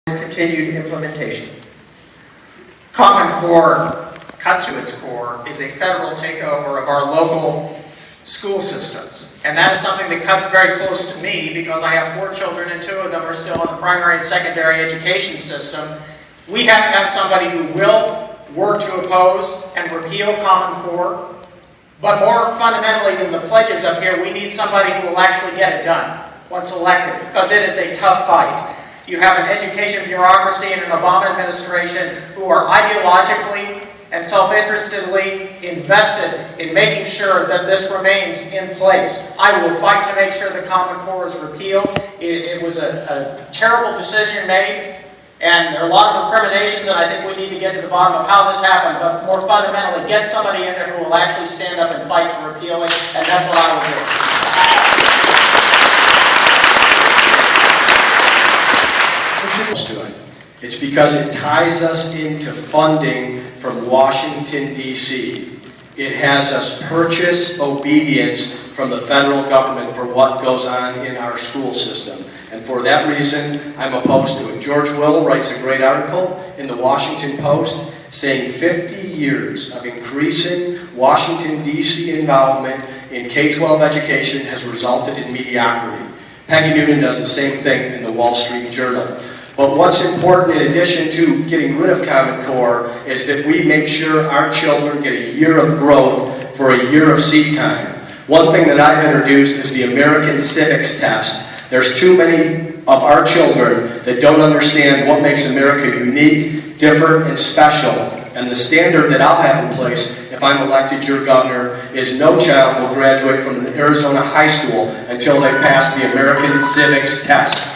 continued implementation. Common Core, cut to its core, is a federal takeover of our local school systems. And that is something that cuts very close to me because I have 4 children and 2 of them are still in the primary and secondary education system. We have to have somebody who will work to oppose and repeal Common Core. But more fundamentally than the pledges up here, we need somebody who will actually get it done once elected, because it is a tough fight. You have an education bureaucracy and an Obama administration who are ideologically and self-interestedly invested in making sure that this remains in place. I will fight to make sure the Common Core is repealed. It was a terrible decision made, and there are a lot of recriminations, and I think we need to get to the bottom of how this happened, but more fundamentally, get somebody in there who will actually stand up and fight to repeal it, and that's what I will do. To it. It's because it ties us into funding from Washington, D.C. It has us purchase obedience from the federal government for what goes on in our school system. And for that reason, I'm opposed to it. George Will writes a great article in the Washington Post saying 50 years of increasing Washington, D.C. involvement in K-12 education has resulted in mediocrity. Peggy Noonan does the same thing in the Wall Street Journal. But what's important, in addition to getting rid of Common Core, is that we make sure our children get a year of growth for a year of seat time. One thing that I've introduced is the American Civics Test. There's too many of our children that don't understand what makes America unique, different, and special. And the standard that I'll have in place, if I'm elected your governor, is no child will graduate from an Arizona high school until they've passed the American Civics Test.